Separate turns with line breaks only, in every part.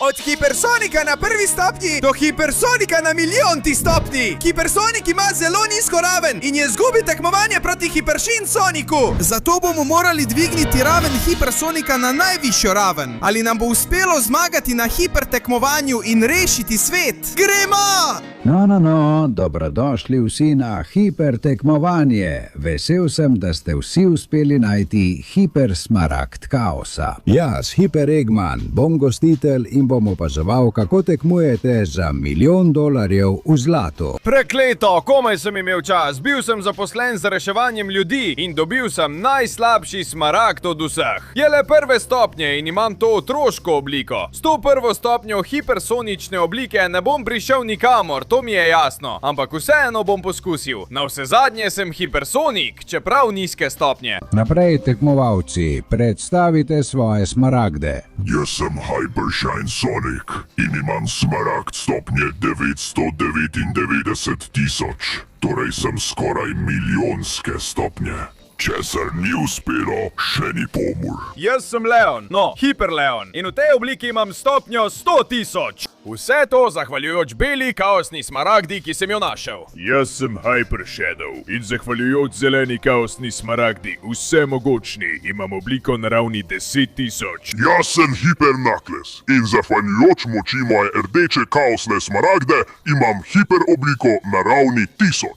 Od hipersonika na prvi stopnji do hipersonika na milijonti stopnji. Hipersonik ima zelo nizko raven in je zgubi tekmovanje proti hiperšin Soniku. Zato bomo morali dvigniti raven hipersonika na najvišjo raven. Ali nam bo uspelo zmagati na hipertekmovanju in rešiti svet? Gremo!
No, dobrodošli vsi na hipertekmovanje. Vesel sem, da ste vsi uspeli najti hipersmaragd kaosa. Jaz, Hiper Eggman, bom gostitelj in bom opazoval, kako tekmujete za $1 milijon v zlatu.
Prekleto, komaj sem imel čas. Bil sem zaposlen z reševanjem ljudi in dobil sem najslabši smaragd od vseh. Je le prve stopnje in imam to otroško obliko. S to prvo stopnjo hipersonične oblike ne bom prišel nikamor, to mi je jasno. Ampak vseeno bom poskusil. Navsezadnje sem hipersonik, čeprav nizke stopnje.
Naprej, tekmovalci, predstavite svoje smaragde.
Jaz sem Hypershine Sonic in imam smaragd stopnje 999 000. Torej sem skoraj milijonske stopnje. Česar ni uspelo, še ni pomur.
Jaz sem Leon, Hiperleon, in v tej obliki imam stopnjo 100 000. Vse to zahvaljujoč beli kaosni smaragdi, ki sem jo našel.
Jaz sem Hyper Shadow in zahvaljujoč zeleni kaosni smaragdi, vse mogočni, imam obliko na ravni 10 000. Jaz sem Hyper Knuckles in zahvaljujoč moči moje rdeče kaosne smaragde, imam hiper obliko na ravni 1000.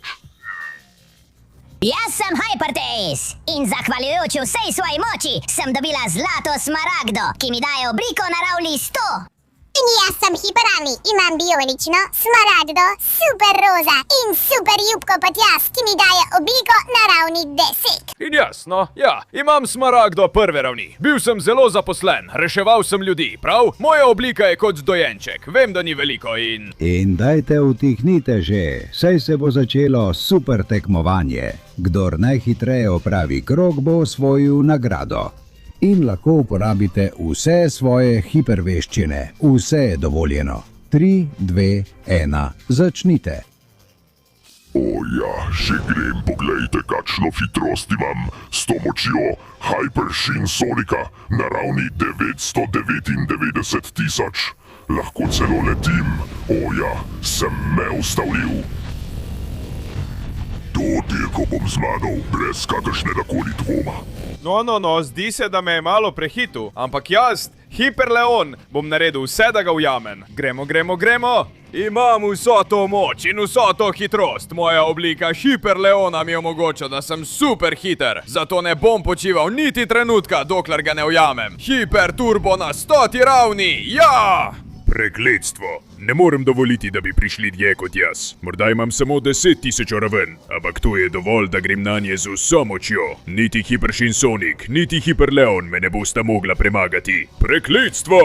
Jaz sem Hypertails in zahvaljujoč vsej svoji moči sem dobila zlato smaragdo, ki mi daje obliko na ravni 100.
In jaz sem Hiperani, imam bionično smaragdo, super roza in super jubko patjas, ki mi daje obliko na ravni 10.
In jasno, imam smaragdo prve ravni. Bil sem zelo zaposlen, reševal sem ljudi, prav? Moja oblika je kot dojenček, vem, da ni veliko in...
In dajte utihnite že, saj se bo začelo super tekmovanje. Kdor najhitreje opravi krog, bo osvojil nagrado. In lahko uporabite vse svoje hiperveščine. Vse je dovoljeno. 3, 2, 1, začnite.
Že grem, poglejte, kakšno hitrost imam s to močjo Hypershine Sonika na ravni 999 000. Lahko celo letim. Sem neustavljiv. To dirko bom zmagal brez kakršnega koli dvoma.
No, zdi se, da me je malo prehitil, ampak jaz, Hiperleon, bom naredil vse, da ga ujamem. Gremo. Imam vso to moč in vso to hitrost. Moja oblika Hiperleona mi omogoča, da sem super hiter. Zato ne bom počival niti trenutka, dokler ga ne ujamem. Hiper turbo na 100 ravni, ja!
Prekletstvo. Ne morem dovoliti, da bi prišli dlje kot jaz. Morda imam samo 10 000 raven, ampak to je dovolj, da grem nanje z vso močjo. Niti Hypershine Sonic, niti Hiperleon me ne bosta mogla premagati. Prekletstvo!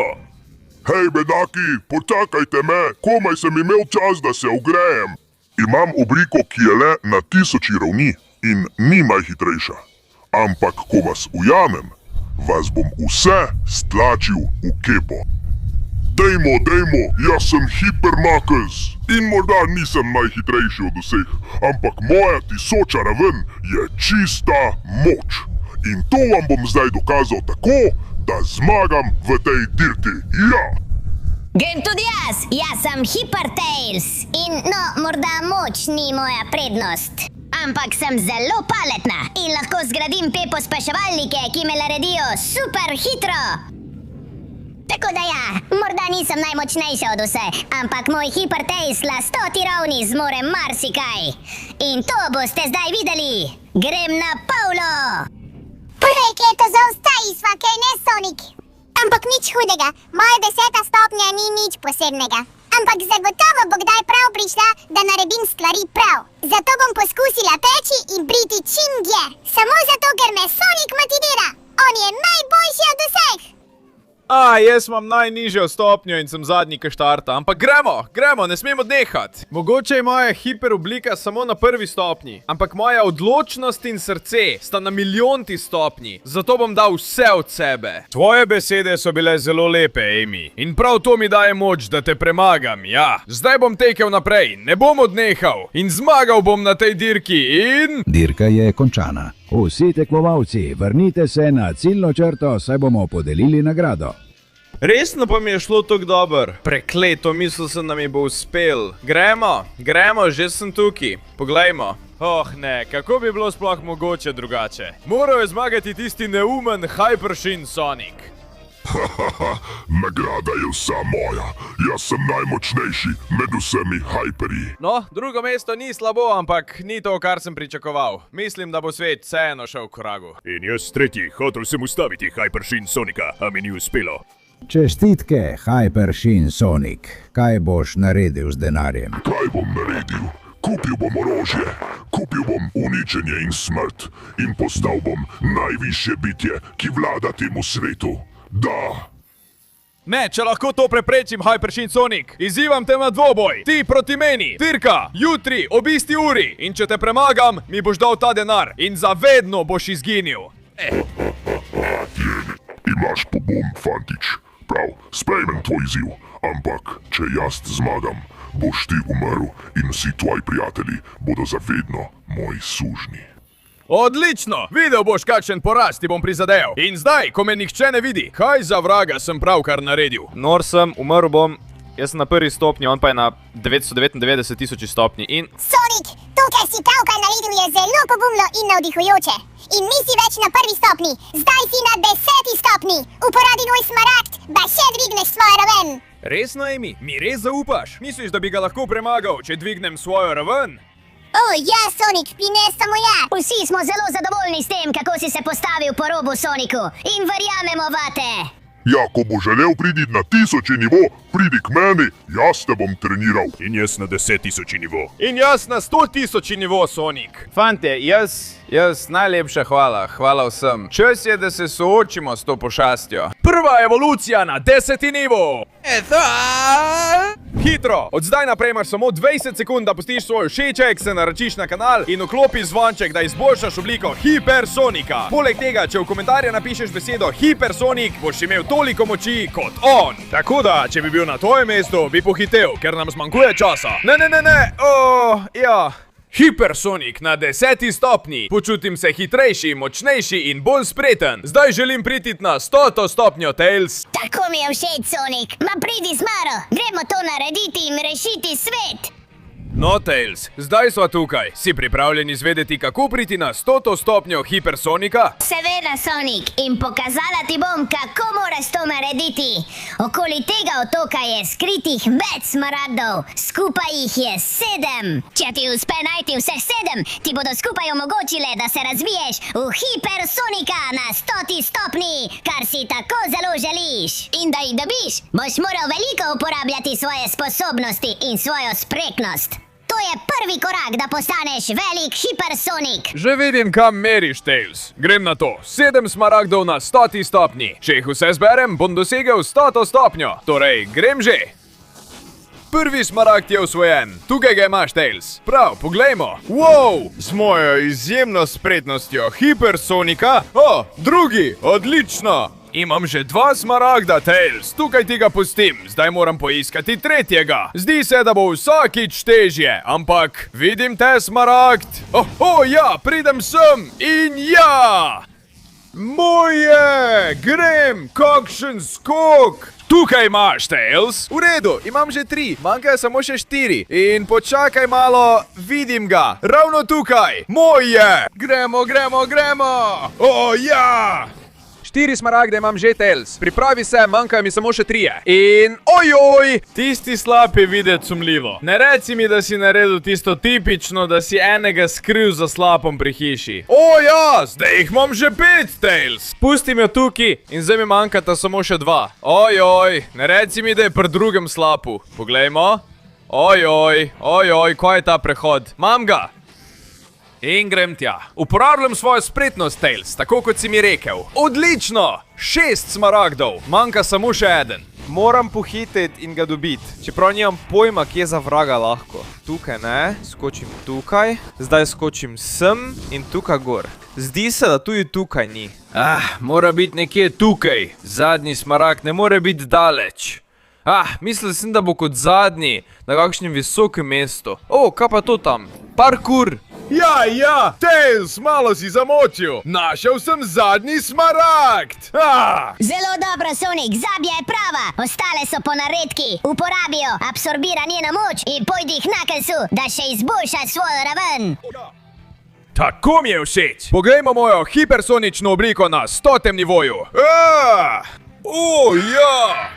Hej, bedaki, počakajte me, komaj sem imel čas, da se ogrejem. Imam obliko, ki je le na 1000 ravni in ni najhitrejša. Ampak, ko vas ujamem, vas bom vse stlačil v kepo. Dejmo, jaz sem Hyper Knuckles in morda nisem najhitrejši od vseh, ampak moja 1000 raven je čista moč. In to vam bom zdaj dokazal tako, da zmagam v tej dirki, ja!
Grem tudi jaz sem Hypertails in morda moč ni moja prednost. Ampak sem zelo pametna in lahko zgradim pospeševalnike, ki me naredijo super hitro. Tako da morda nisem najmočnejša od vse, ampak moj Hypertails na 100 ravni zmore marsikaj. In to boste zdaj videli. Grem na Paulo!
Prekleto, zaostaji sva, kaj ne, Sonic? Ampak nič hudega, moja 10. stopnja ni nič posebnega. Ampak zagotovo bo kdaj prav prišla, da naredim stvari prav. Zato bom poskusila peči in priti čim dlje. Samo zato, ker me Sonic motivira. On je najboljši od vseh.
Jaz imam najnižjo stopnjo in sem zadnji, ki štarta. Ampak gremo, ne smemo odnehati. Mogoče je moja hiper oblika samo na prvi stopnji, ampak moja odločnost in srce sta na milijonti stopnji. Zato bom dal vse od sebe. Tvoje besede so bile zelo lepe, Amy. In prav to mi daje moč, da te premagam, ja. Zdaj bom tekel naprej, ne bom odnehal. In zmagal bom na tej dirki in...
Dirka je končana. Vsi tekmovalci, vrnite se na ciljno črto, saj bomo podelili nagrado.
Resno pa mi je šlo tako dobro. Prekleto, mislil sem, da mi bo uspel. Gremo, že sem tukaj. Poglejmo. Oh ne, kako bi bilo sploh mogoče drugače? Moral je zmagati tisti neumen Hypershin Sonic.
Nagrada je vsa moja. Jaz sem najmočnejši med vsemi hyperji.
No, drugo mesto ni slabo, ampak ni to, kar sem pričakoval. Mislim, da bo svet vseeno šel v koragu.
In jaz tretji, hotel sem ustaviti Hypershin Sonika, a mi ni uspelo.
Čestitke, Hypershin Sonic. Kaj boš naredil z denarjem?
Kaj bom naredil? Kupil bom orožje, kupil bom uničenje in smrt in postal bom najvišje bitje, ki vlada temu svetu. Da.
Ne, če lahko to preprečim, Hypershin Sonic, izzivam te na dvoboj. Ti proti meni, dirka, jutri, ob isti uri. In če te premagam, mi boš dal ta denar in zavedno boš izginil.
Imaš pogum, fantič. Prav, sprejmem tvoj izziv, ampak če jaz zmagam, boš ti umrl in vsi tvoji prijatelji bodo zavedno moji sužnji.
Odlično! Videl boš, kakšen poraz ti bom prizadel. In zdaj, ko me nihče ne vidi, kaj za vraga sem pravkar naredil? Nor sem, umrl bom. Jaz sem na prvi stopnji, on pa je na 999.000 stopnji in...
Sonic, to, kar si pravkar naredil, je zelo pogumno in navdihujoče. In nisi več na prvi stopni, zdaj si na 10. stopni. Uporabi tvoj smaragd, da še dvigneš svojo raven.
Resno, Amy? Mi res zaupaš? Misliš, da bi ga lahko premagal, če dvignem svojo raven?
Ja, Sonic, in ne samo ja. Vsi smo zelo zadovoljni s tem, kako si se postavil po robu Sonicu. In verjamemo vate.
Ja, ko bo želel priti na 1000 nivo, pridi k meni, jaz te bom treniral.
In jaz na 10.000 nivo.
In jaz na 100.000 nivo, Sonic. Fante, jaz najlepša hvala vsem. Čas je, da se soočimo s to pošastjo. Prva evolucija na 10. nivo. Hitro, od zdaj naprej imaš samo 20 sekund, da pustiš svoj všeček, se naročiš na kanal in vklopiš zvonček, da izboljšaš obliko Hypersonika. Poleg tega, če v komentarje napišeš besedo Hypersonic, boš imel toliko moči kot on. Tako da, če bi bil na tvojem mestu, bi pohitel, ker nam zmanjkuje časa. Ne, ja. Hypersonic na 10. stopnji. Počutim se hitrejši, močnejši in bolj spreten. Zdaj želim priti na 100. stopnjo, Tails.
Tako mi je všeč, Sonic. Ma pridi z mano, gremo to narediti in rešiti svet.
No, Tails, zdaj sva tukaj. Si pripravljen izvedeti, kako priti na 100. stopnjo Hypersonika?
Seveda, Sonic, in pokazala ti bom, kako moraš to narediti. Okoli tega otoka je skritih več smaragdov. Skupaj jih je 7. Če ti uspe najti vseh 7, ti bodo skupaj omogočile, da se razviješ v Hypersonika na 100. stopni, kar si tako zelo želiš. In da jih dobiš, boš moral veliko uporabljati svoje sposobnosti in svojo spretnost. To je prvi korak, da postaneš velik Hypersonic.
Že vidim, kam meriš, Tails. Grem na to. 7 smaragdov na 100. stopnji. Če jih vse zberem, bom dosegel 100. stopnjo. Torej, grem že. Prvi smaragd je osvojen. Tukaj ga imaš, Tails. Prav, poglejmo. Wow, z mojo izjemno spretnostjo Hypersonika. Drugi, odlično. Imam že 2 smaragda, Tails. Tukaj ti ga pustim. Zdaj moram poiskati tretjega. Zdi se, da bo vsakič težje. Ampak, vidim te, smaragd. Ja, pridem sem. In ja! Moje! Grem! Kakšen skok! Tukaj imaš, Tails. V redu, imam že 3. Manjkajo samo še 4. In počakaj malo, vidim ga. Ravno tukaj. Moje! Gremo! Ja! 4 smaragde imam že, Tails. Pripravi se, manjkajo mi samo še 3. In ojoj! Tisti slab je videti sumljivo. Ne reci mi, da si naredil tisto tipično, da si enega skril za slapom pri hiši. Ja, zdaj jih imam že 5, Tails. Pustim jo tukaj in zdaj mi manjkata samo še 2. Ojoj, ne reci mi, da je pri drugem slapu. Poglejmo. Ojoj, kaj je ta prehod? Mam ga. In grem tja. Uporabljam svojo spretnost, Tails, tako kot si mi rekel. Odlično! 6 smaragdov. Manjka samo še 1. Moram pohiteti in ga dobiti. Čeprav nimam pojma, kje za vraga lahko. Tukaj ne, skočim tukaj. Zdaj skočim sem in tukaj gor. Zdi se, da tudi tukaj ni. Mora biti nekje tukaj. Zadnji smaragd ne more biti daleč. Mislil sem, da bo kot zadnji na kakšnem visokem mestu. Kaj pa to tam? Parkour! Ja, Tails, malo si zamočil. Našel sem zadnji smaragd.
Zelo dobro, Sonic, zabija je prava. Ostale so po naredki. Uporabijo, absorbira njeno moč in pojdi k Knucklesu, da še izboljša svojo raven.
Tako mi je všeč. Poglejmo mojo hipersonično obliko na 100. nivoju. Ja!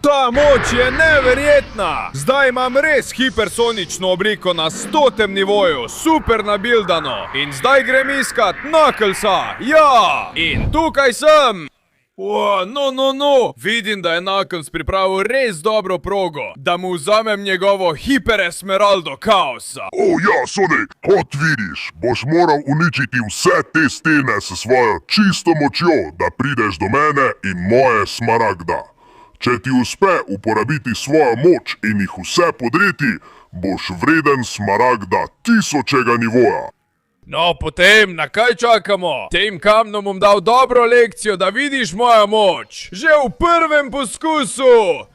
Ta moč je neverjetna! Zdaj imam res hipersonično obliko na 100. nivoju, super nabildano. In zdaj grem iskat Knucklesa, ja! In tukaj sem! No. Vidim, da je Knuckles pripravil res dobro progo, da mu vzamem njegovo hiperesmeraldo kaosa.
Ja, Sonic, kot vidiš, boš moral uničiti vse te stene s svojo čisto močjo, da prideš do mene in moje smaragda. Če ti uspe uporabiti svojo moč in jih vse podreti, boš vreden smaragda 1000. nivoja.
No, potem, na kaj čakamo? Tem kamnom bom dal dobro lekcijo, da vidiš mojo moč. Že v prvem poskusu.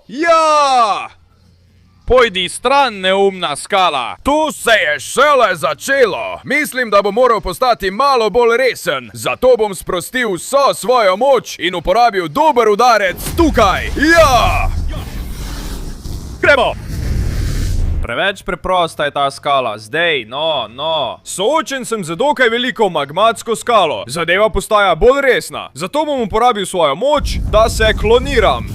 Ja! Pojdi stran, neumna skala. Tu se je šele začelo. Mislim, da bom moral postati malo bolj resen. Zato bom sprostil vso svojo moč in uporabil dober udarec tukaj. Ja! Gremo! Preveč preprosta je ta skala. Zdaj, no. Soočen sem z dokaj veliko magmatsko skalo. Zadeva postaja bolj resna. Zato bom uporabil svojo moč, da se kloniram.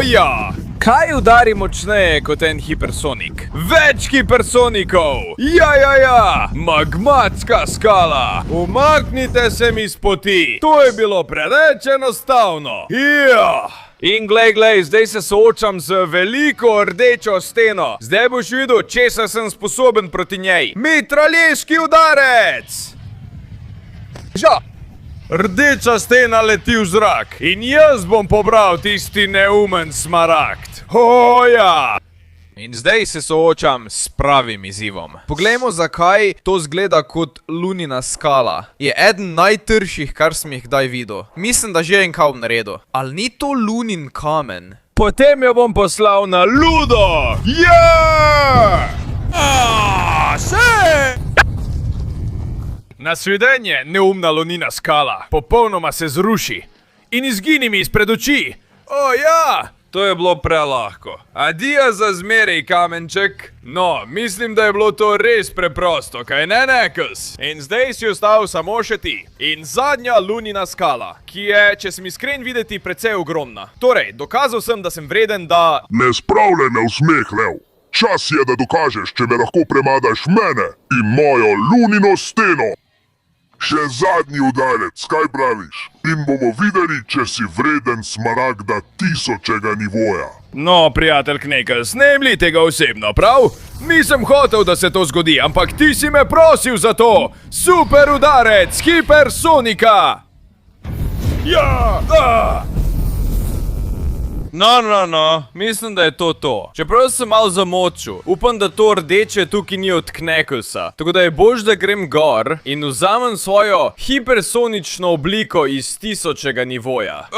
Ja! Kaj udari močneje kot en hipersonik? Več hipersonikov! Ja! Magmatska skala! Umaknite se mi z poti! To je bilo preveč enostavno! Ja! In glej, zdaj se soočam z veliko rdečo steno. Zdaj boš videl, česa sem sposoben proti njej. Mitralješki udarec! Ža! Rdeča stena leti v zrak in jaz bom pobral tisti neumen smaragd. Ja! In zdaj se soočam s pravim izzivom. Poglejmo, zakaj to zgleda kot lunina skala. Je eden najtrših, kar sem jih kdaj videl. Mislim, da že en kaum naredil. Ali ni to lunin kamen? Potem jo bom poslal na ludo! Ja! Nasvidenje, neumna lunina skala. Popolnoma se zruši. In izgini mi izpred oči. Ja! To je bilo prelahko. Adija za zmeraj, kamenček. No, mislim, da je bilo to res preprosto, kaj ne, Knuckles? In zdaj si ostal samo še ti. In zadnja lunina skala, ki je, če sem iskren videti, precej ogromna. Torej, dokazal sem, da sem vreden, da...
Ne spravljaj me v smeh, Lev. Čas je, da dokažeš, če me lahko premagaš mene in mojo lunino steno. Še zadnji udarec, kaj praviš? In bomo videli, če si vreden smaragda 1000. nivoja.
No, prijatelj Knuckles, ne jemlji tega osebno, prav? Nisem hotel, da se to zgodi, ampak ti si me prosil za to. Super udarec, hipersonika! Ja! No, mislim, da je to. Čeprav sem malo zamočil, upam, da to rdeče tukaj ni od Knucklesa. Tako da je bož, da grem gor in vzamem svojo hipersonično obliko iz 1000. nivoja.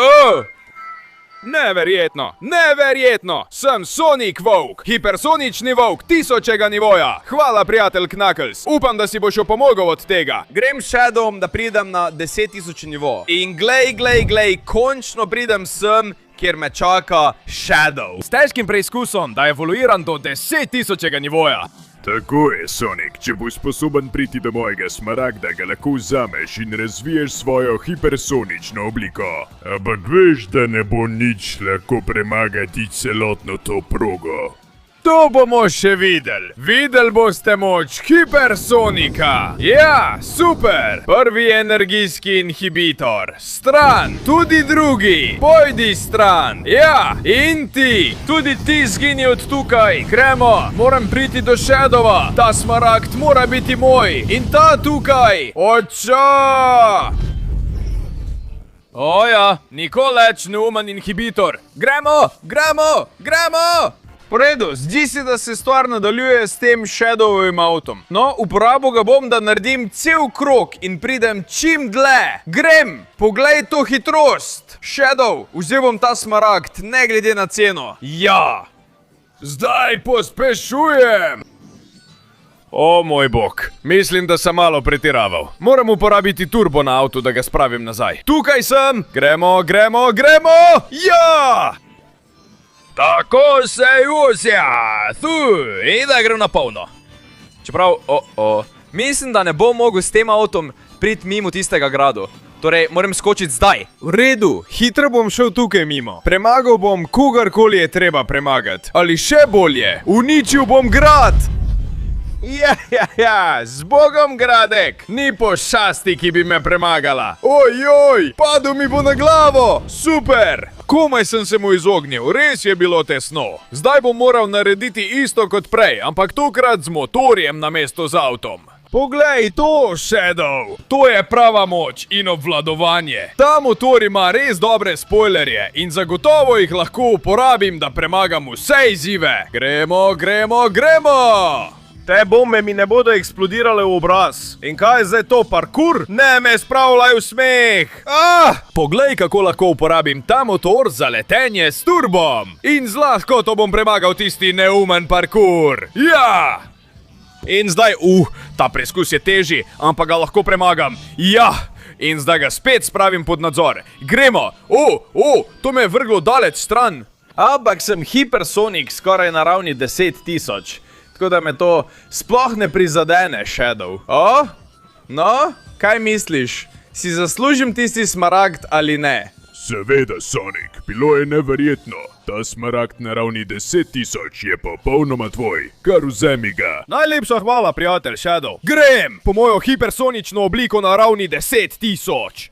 Neverjetno! Sem Sonic Volk, hipersonični volk 1000. nivoja. Hvala, prijatelj Knuckles. Upam, da si boš opomogel od tega. Grem s Shadowom, da pridem na 10.000 nivo. In glej, končno pridem sem, kjer me čaka Shadow. S težkim preizkusom, da evoluiram do 10.000. nivoja.
Tako je, Sonic. Če boš sposoben priti do mojega smaragda, ga lahko vzameš in razviješ svojo hipersonično obliko. Ampak veš, da ne bo nič lahko premagati celotno to progo.
To bomo še videli. Videli boste moč hipersonika. Ja, super. Prvi energijski inhibitor. Stran. Tudi drugi. Pojdi stran. Ja, in ti. Tudi ti zgini od tukaj. Gremo. Moram priti do Shadowa. Ta smaragd mora biti moj. In ta tukaj. Oča! Ja, nikoli več neumen inhibitor. Gremo! Po redu, zdi se, da se stvar nadaljuje s tem Shadowovim avtom. No, uporabil ga bom, da naredim cel krog in pridem čim dlje. Grem, poglej to hitrost. Shadow, vzel bom ta smaragd, ne glede na ceno. Ja. Zdaj pospešujem. O moj bog, mislim, da sem malo pretiraval. Moram uporabiti turbo na avtu, da ga spravim nazaj. Tukaj sem, gremo, gremo, gremo! Ja!
Tako se usja, in da grem na polno. Čeprav, mislim, da ne bom mogel s tem avtom priti mimo tistega gradu. Torej, moram skočiti zdaj.
V redu, hitro bom šel tukaj mimo. Premagal bom kogarkoli je treba premagati. Ali še bolje, uničil bom grad! Ja, z Bogom, gradek! Ni pošasti, ki bi me premagala. Ojoj, padel mi bo na glavo! Super! Komaj sem se mu izognil, res je bilo tesno. Zdaj bom moral narediti isto kot prej, ampak tokrat z motorjem namesto z avtom. Poglej to, Shadow! To je prava moč in obvladovanje. Ta motor ima res dobre spoilerje in zagotovo jih lahko uporabim, da premagam vse izzive. Gremo, gremo, gremo! Te bombe mi ne bodo eksplodirale v obraz. In kaj je zdaj to, parkour? Ne me spravljaj v smeh! Poglej, kako lahko uporabim ta motor za letenje s turbom. In z lahkoto bom premagal tisti neumen parkour. Ja! In zdaj, ta preskus je težji, ampak ga lahko premagam. Ja! In zdaj ga spet spravim pod nadzor. Gremo! To me je vrglo daleč stran. Ampak sem Hypersonic skoraj na ravni 10.000. Tako da me to sploh ne prizadene, Shadow. No, kaj misliš? Si zaslužim tisti smaragd ali ne?
Seveda, Sonic, bilo je neverjetno. Ta smaragd na ravni 10.000 je popolnoma tvoj. Kar vzemi ga.
Najlepša hvala, prijatelj Shadow. Grem po mojo hipersonično obliko na ravni 10.000.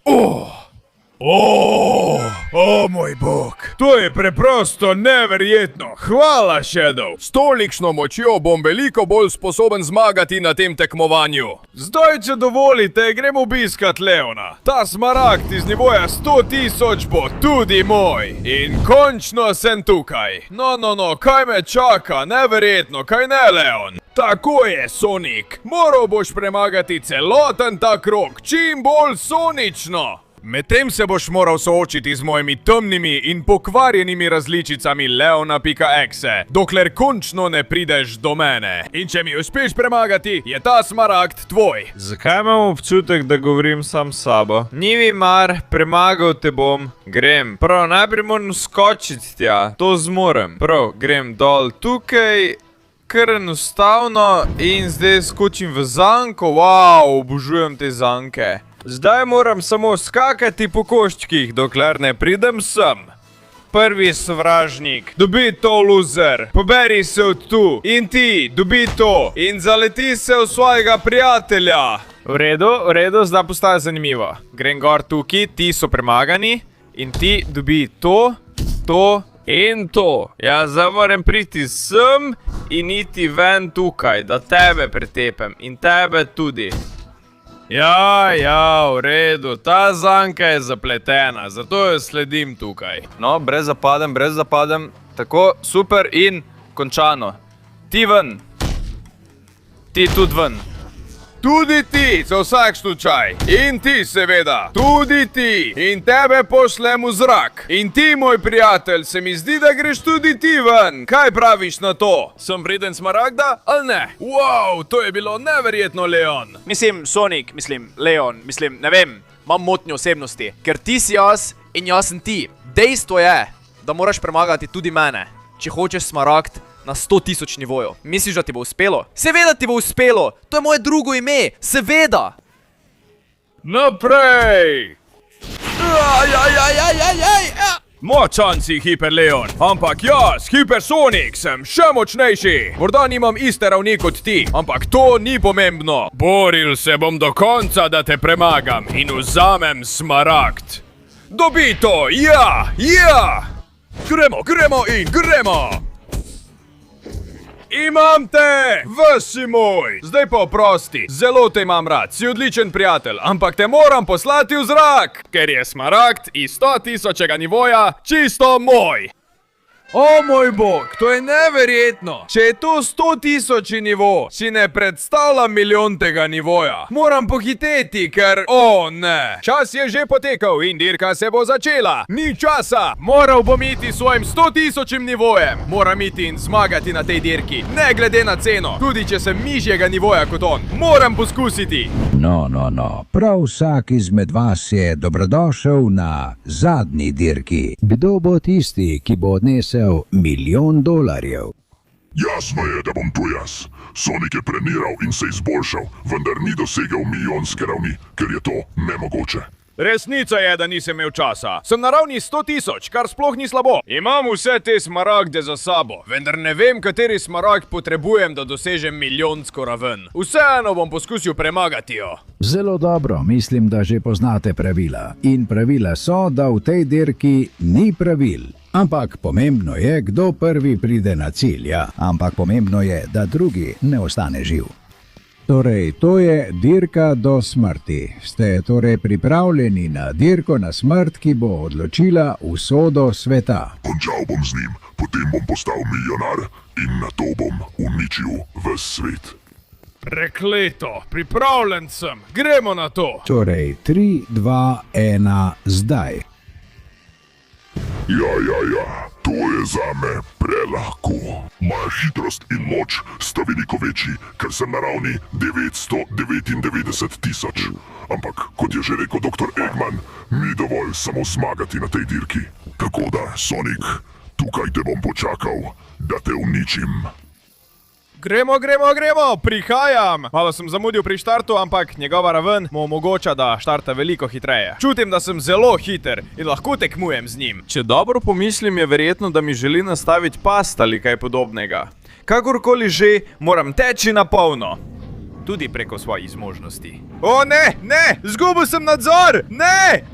Moj bog. To je preprosto neverjetno. Hvala, Shadow. S tolikšno močjo bom veliko bolj sposoben zmagati na tem tekmovanju. Zdaj, če dovolite, grem obiskat Leona. Ta smaragd iz nivoja 100.000 bo tudi moj. In končno sem tukaj. No, kaj me čaka? Neverjetno, kaj ne, Leon? Tako je, Sonic. Moral boš premagati celoten ta krog, čim bolj sonično. Medtem se boš moral soočiti z mojimi temnimi in pokvarjenimi različicami Leona.exe, dokler končno ne prideš do mene. In če mi uspeš premagati, je ta smaragd tvoj.
Zakaj imam občutek, da govorim sam s sabo? Ni mi mar, premagal te bom. Grem. Prav, najprej moram skočiti tja. To zmorem. Prav, grem dol tukaj. Kar enostavno in zdaj skočim v zanko. Wow, obožujem te zanke. Zdaj moram samo skakati po koščkih, dokler ne pridem sem. Prvi sovražnik, dobi to, loser. Poberi se od tu. In ti, dobi to. In zaleti se v svojega prijatelja. V redu, zdaj postaje zanimivo. Grem gor tukaj, ti so premagani. In ti dobi to in to. Ja, zdaj moram priti sem in iti ven tukaj, da tebe pretepem. In tebe tudi. Ja, v redu, ta zanka je zapletena, zato jo sledim tukaj. No, brez zapadem, tako, super in končano. Ti ven. Ti tudi ven.
Tudi ti, za vsak slučaj. In ti, seveda. Tudi ti. In tebe pošlem v zrak. In ti, moj prijatelj, se mi zdi, da greš tudi ti ven. Kaj praviš na to? Sem vreden smaragda, ali ne? Wow, to je bilo neverjetno, Leon.
Mislim, Sonic, Leon, ne vem, imam motnjo osebnosti. Ker ti si jaz in jaz sem ti. Dejstvo je, da moraš premagati tudi mene, če hočeš smaragd na 100.000 nivoju. Misliš, da ti bo uspelo? Seveda ti bo uspelo! To je moje drugo ime! Seveda!
Naprej! Močan si, Hyperleon, ampak jaz, Hypersonic, sem še močnejši. Morda nimam iste ravni kot ti, ampak to ni pomembno. Boril se bom do konca, da te premagam in vzamem smaragd. Dobi to, ja! Gremo in gremo! Imam te! Ves si moj! Zdaj pa oprosti, zelo te imam rad, si odličen prijatelj, ampak te moram poslati v zrak, ker je smaragd iz 100.000 nivoja čisto moj. O moj bog, to je neverjetno. Če je to 100.000 nivo, si ne predstavljam milijontega nivoja. Moram pohiteti, ker... O ne. Čas je že potekal in dirka se bo začela. Ni časa. Moral bom iti svojim 100.000 nivojem. Moram iti in zmagati na tej dirki. Ne glede na ceno. Tudi če sem nižjega nivoja kot on. Moram poskusiti.
No. Prav vsak izmed vas je dobrodošel na zadnji dirki. Kdo bo tisti, ki bo odnesel $1.000.000?
Jasno je, da bom tu jaz. Sonic je treniral in se izboljšal, vendar ni dosegel milijonske ravni, ker je to nemogoče.
Resnica je, da nisem imel časa. Sem na ravni 100.000, kar sploh ni slabo. Imam vse te smaragde za sabo, vendar ne vem, kateri smaragd potrebujem, da dosežem milijonsko raven. Vseeno bom poskusil premagati jo.
Zelo dobro, mislim, da že poznate pravila. In pravila so, da v tej dirki ni pravil. Ampak pomembno je, kdo prvi pride na cilj, ja. Ampak pomembno je, da drugi ne ostane živ. Torej, to je dirka do smrti. Ste torej pripravljeni na dirko na smrt, ki bo odločila usodo sveta?
Končal bom z njim, potem bom postal milijonar in na to bom uničil ves svet.
Prekleto, pripravljen sem. Gremo na to.
Torej, 3, 2, 1, zdaj.
Ja, to je zame prelahko. Moja hitrost in moč sta veliko večji, ker sem na ravni 999.000. Ampak, kot je že rekel dr. Eggman, ni dovolj samo zmagati na tej dirki. Tako da, Sonic, tukaj te bom počakal, da te uničim.
Gremo, prihajam. Malo sem zamudil pri štartu, ampak njegova raven mu omogoča, da štarta veliko hitreje. Čutim, da sem zelo hiter in lahko tekmujem z njim. Če dobro pomislim, je verjetno, da mi želi nastaviti past ali kaj podobnega. Kakorkoli že, moram teči na polno. Tudi preko svojih zmožnosti. O ne, zgubil sem nadzor, ne!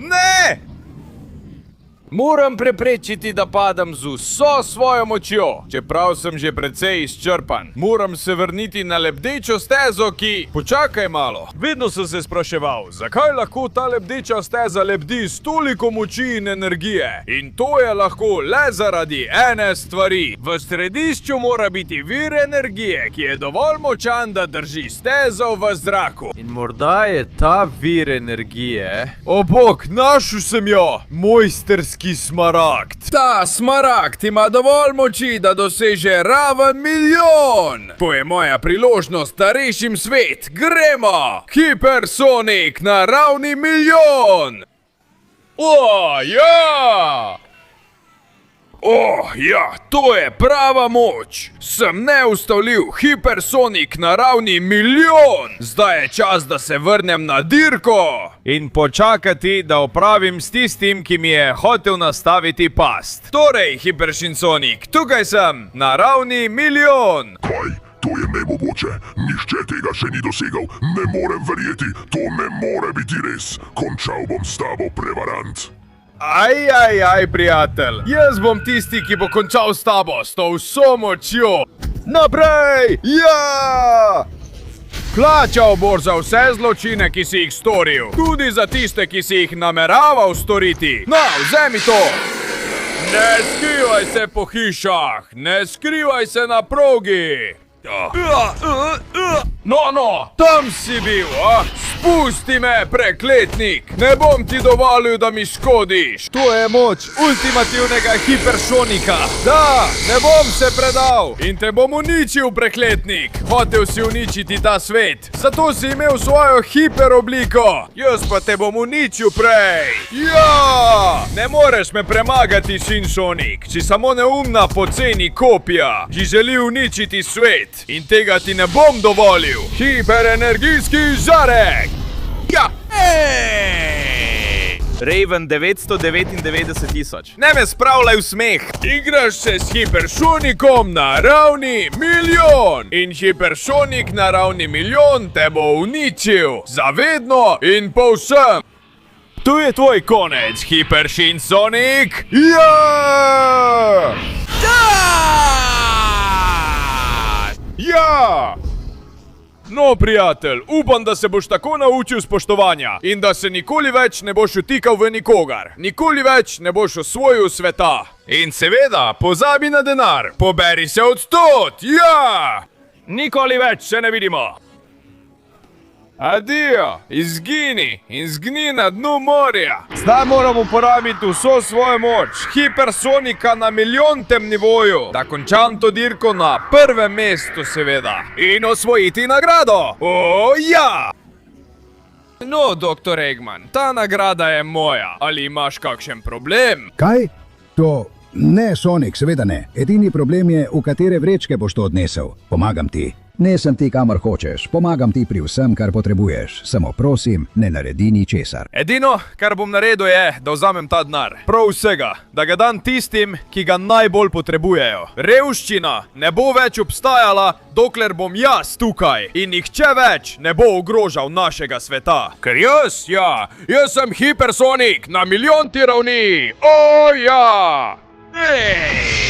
Moram preprečiti, da padam z vso svojo močjo, čeprav sem že precej izčrpan. Moram se vrniti na lebdečo stezo, ki... Počakaj malo. Vedno sem se spraševal, zakaj lahko ta lebdeča steza lebdi s toliko moči in energije. In to je lahko le zaradi ene stvari. V središču mora biti vir energije, ki je dovolj močan, da drži stezo v zraku. In morda je ta vir energije... O bog, našel sem jo! Mojsterski smaragd. Ta smaragd ima dovolj moči, da doseže raven 1.000.000. To je moja priložnost, da rešim svet. Gremo! Hipersonic na ravni 1.000.000. O, ja! Oh, ja, to je prava moč. Sem neustavljiv, hipersonic na ravni 1.000.000. Zdaj je čas, da se vrnem na dirko. In počakati, da opravim s tistim, ki mi je hotel nastaviti past. Torej, hipersonic, tukaj sem, na ravni 1.000.000.
Kaj? To je nemogoče. Nihče tega še ni dosegal. Ne morem verjeti. To ne more biti res. Končal bom s tabo, prevarant.
Aj, prijatelj. Jaz bom tisti, ki bo končal s tabo, s to vso močjo. Naprej! Ja! Plačal boš za vse zločine, ki si jih storil. Tudi za tiste, ki si jih nameraval storiti. Na, vzemi to! Ne skrivaj se po hišah! Ne skrivaj se na progi! No, tam si bil, a? Spusti me, prekletnik! Ne bom ti dovolil, da mi škodiš! To je moč ultimativnega hipersonika! Da, ne bom se predal! In te bom uničil, prekletnik! Hotel si uničiti ta svet! Zato si imel svojo hiperobliko! Jaz pa te bom uničil prej! Ja! Ne moreš me premagati, Sonic! Si samo neumna poceni kopija, ki želi uničiti svet! In tega ti ne bom dovolil! Hiperenergijski žarek! Ja! Raven 999.000. Ne me spravljaj v smeh! Igraš se s hipersonikom na ravni 1.000.000! In hipersonic na ravni 1.000.000 te bo uničil! Zavedno in povsem! Tu je tvoj konec, hipersonic! Ja! Ja! No, prijatelj, upam, da se boš tako naučil spoštovanja in da se nikoli več ne boš vtikal v nikogar. Nikoli več ne boš osvojil sveta. In seveda, pozabi na denar. Poberi se odstot, ja! Nikoli več se ne vidimo. Adijo, izgini in zgni na dnu morja. Zdaj moramo uporabiti vso svojo moč, hipersonika na milijontem nivoju, da končam to dirko na prvem mestu, seveda. In osvojiti nagrado. O, ja! No, doktor Eggman, ta nagrada je moja. Ali imaš kakšen problem?
Kaj? To ne, Sonic, seveda ne. Edini problem je, v katere vrečke boš to odnesel. Pomagam ti. Nesem ti, kamor hočeš. Pomagam ti pri vsem, kar potrebuješ. Samo prosim, ne naredi ničesar.
Edino, kar bom naredil je, da vzamem ta denar. Prav vsega. Da ga dam tistim, ki ga najbolj potrebujejo. Revščina ne bo več obstajala, dokler bom jaz tukaj. In nihče več ne bo ogrožal našega sveta. Ker jaz sem hipersonik na milijonti ravni. O, ja! Ej!